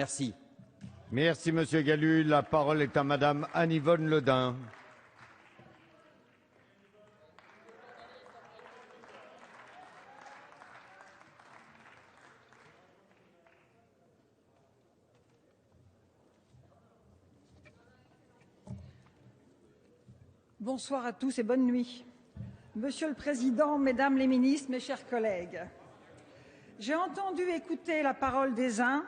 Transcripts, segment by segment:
Merci. Merci, Monsieur Gallu. La parole est à Madame Anne-Yvonne Le Dain. Bonsoir à tous et bonne nuit. Monsieur le Président, Mesdames les ministres, mes chers collègues, j'ai entendu écouter la parole des uns,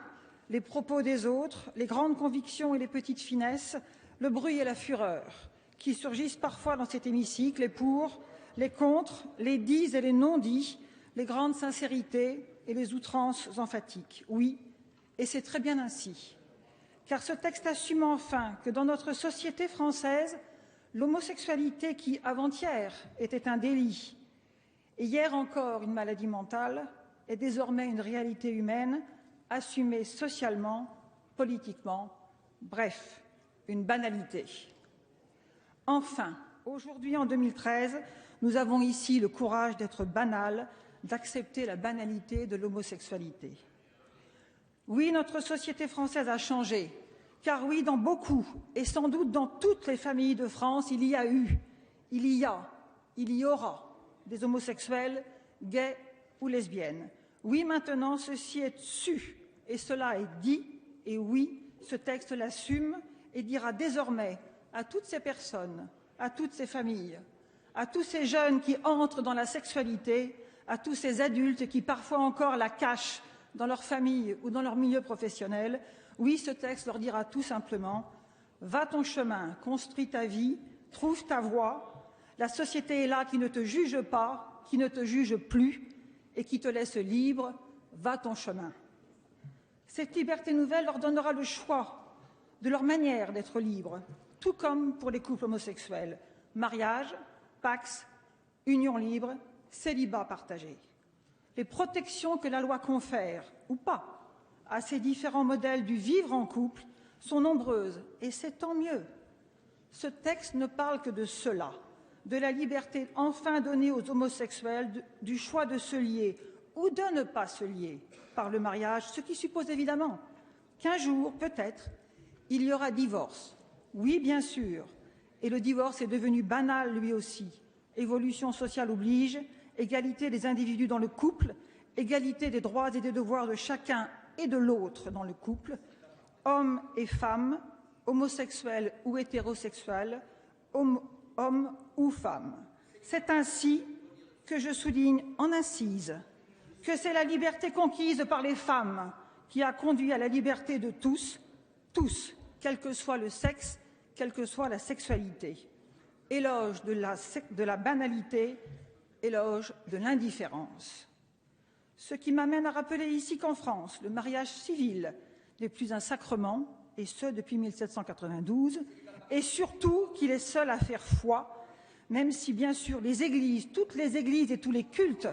les propos des autres, les grandes convictions et les petites finesses, le bruit et la fureur qui surgissent parfois dans cet hémicycle, les pour, les contre, les dits et les non-dits, les grandes sincérités et les outrances emphatiques. Oui, et c'est très bien ainsi. Car ce texte assume enfin que dans notre société française, l'homosexualité qui, avant-hier, était un délit, et hier encore une maladie mentale, est désormais une réalité humaine, assumée socialement, politiquement, bref, une banalité. Enfin, aujourd'hui, en 2013, nous avons ici le courage d'être banal, d'accepter la banalité de l'homosexualité. Oui, notre société française a changé. Car oui, dans beaucoup, et sans doute dans toutes les familles de France, il y a eu, il y aura des homosexuels, gays ou lesbiennes. Oui, maintenant, ceci est su et cela est dit. Et oui, ce texte l'assume et dira désormais à toutes ces personnes, à toutes ces familles, à tous ces jeunes qui entrent dans la sexualité, à tous ces adultes qui parfois encore la cachent dans leur famille ou dans leur milieu professionnel, oui, ce texte leur dira tout simplement « Va ton chemin, construis ta vie, trouve ta voie. La société est là qui ne te juge pas, qui ne te juge plus et qui te laisse libre. Va ton chemin. » Cette liberté nouvelle leur donnera le choix de leur manière d'être libres, tout comme pour les couples homosexuels. Mariage, pax, union libre, célibat partagé. Les protections que la loi confère, ou pas, à ces différents modèles du vivre en couple sont nombreuses, et c'est tant mieux. Ce texte ne parle que de cela, de la liberté enfin donnée aux homosexuels, du choix de se lier ou de ne pas se lier par le mariage, ce qui suppose évidemment qu'un jour, peut-être, il y aura divorce. Oui, bien sûr, et le divorce est devenu banal lui aussi. Évolution sociale oblige, égalité des individus dans le couple, égalité des droits et des devoirs de chacun et de l'autre dans le couple, hommes et femmes, homosexuels ou hétérosexuels, hommes ou femmes. C'est ainsi que je souligne en incise que c'est la liberté conquise par les femmes qui a conduit à la liberté de tous, quel que soit le sexe, quelle que soit la sexualité. Éloge de la banalité, éloge de l'indifférence. Ce qui m'amène à rappeler ici qu'en France, le mariage civil n'est plus un sacrement, et ce depuis 1792, et surtout qu'il est seul à faire foi, même si bien sûr les églises, toutes les églises et tous les cultes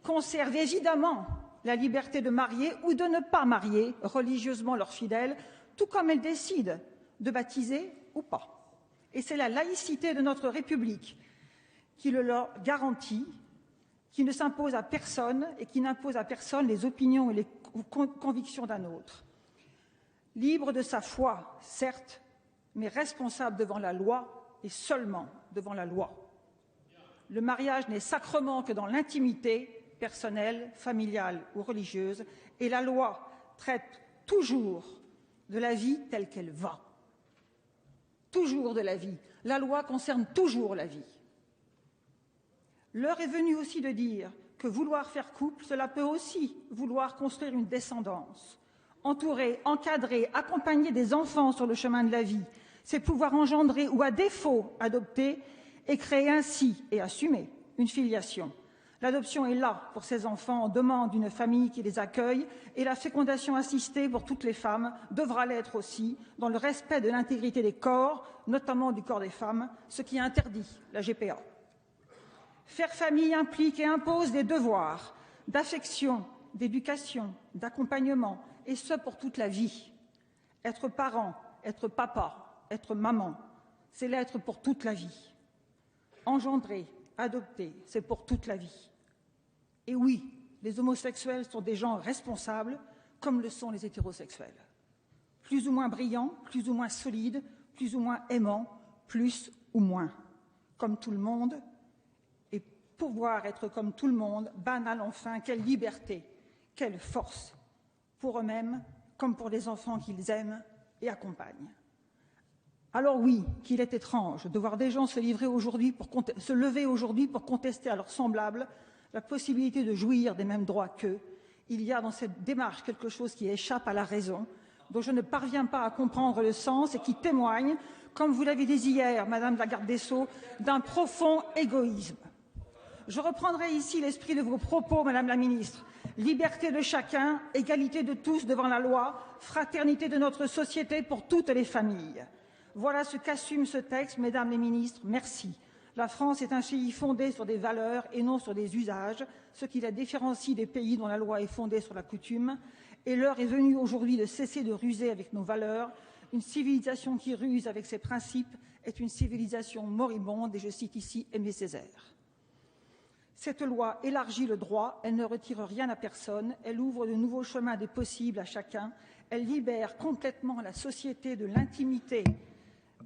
conservent évidemment la liberté de marier ou de ne pas marier religieusement leurs fidèles, tout comme elles décident de baptiser ou pas. Et c'est la laïcité de notre République qui le leur garantit, qui ne s'impose à personne et qui n'impose à personne les opinions et les convictions d'un autre. Libre de sa foi, certes, mais responsable devant la loi et seulement devant la loi. Le mariage n'est sacrement que dans l'intimité personnelle, familiale ou religieuse, et la loi traite toujours de la vie telle qu'elle va. Toujours de la vie. La loi concerne toujours la vie. L'heure est venue aussi de dire que vouloir faire couple, cela peut aussi vouloir construire une descendance. Entourer, encadrer, accompagner des enfants sur le chemin de la vie, c'est pouvoir engendrer ou à défaut adopter et créer ainsi et assumer une filiation. L'adoption est là pour ces enfants en demande d'une famille qui les accueille et la fécondation assistée pour toutes les femmes devra l'être aussi dans le respect de l'intégrité des corps, notamment du corps des femmes, ce qui interdit la GPA. Faire famille implique et impose des devoirs d'affection, d'éducation, d'accompagnement, et ce pour toute la vie. Être parent, être papa, être maman, c'est l'être pour toute la vie. Engendrer, adopter, c'est pour toute la vie. Et oui, les homosexuels sont des gens responsables, comme le sont les hétérosexuels. plus ou moins brillant, plus ou moins solide, plus ou moins aimant, plus ou moins. Comme tout le monde, et pouvoir être comme tout le monde, banal enfin, quelle liberté, quelle force, pour eux-mêmes comme pour les enfants qu'ils aiment et accompagnent. Alors oui, qu'il est étrange de voir des gens se lever aujourd'hui pour contester à leurs semblables la possibilité de jouir des mêmes droits qu'eux. Il y a dans cette démarche quelque chose qui échappe à la raison, dont je ne parviens pas à comprendre le sens et qui témoigne, comme vous l'avez dit hier, Madame la Garde des Sceaux, d'un profond égoïsme. Je reprendrai ici l'esprit de vos propos, Madame la Ministre. Liberté de chacun, égalité de tous devant la loi, fraternité de notre société pour toutes les familles. Voilà ce qu'assume ce texte, Mesdames les ministres, merci. La France est un pays fondé sur des valeurs et non sur des usages, ce qui la différencie des pays dont la loi est fondée sur la coutume. Et l'heure est venue aujourd'hui de cesser de ruser avec nos valeurs. Une civilisation qui ruse avec ses principes est une civilisation moribonde, et je cite ici Aimé Césaire. Cette loi élargit le droit, elle ne retire rien à personne, elle ouvre de nouveaux chemins des possibles à chacun, elle libère complètement la société de l'intimité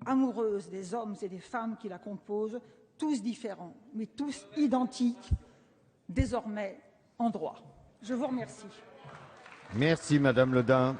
amoureuse des hommes et des femmes qui la composent, tous différents, mais tous identiques, désormais en droit. Je vous remercie. Merci, Madame Le Dain.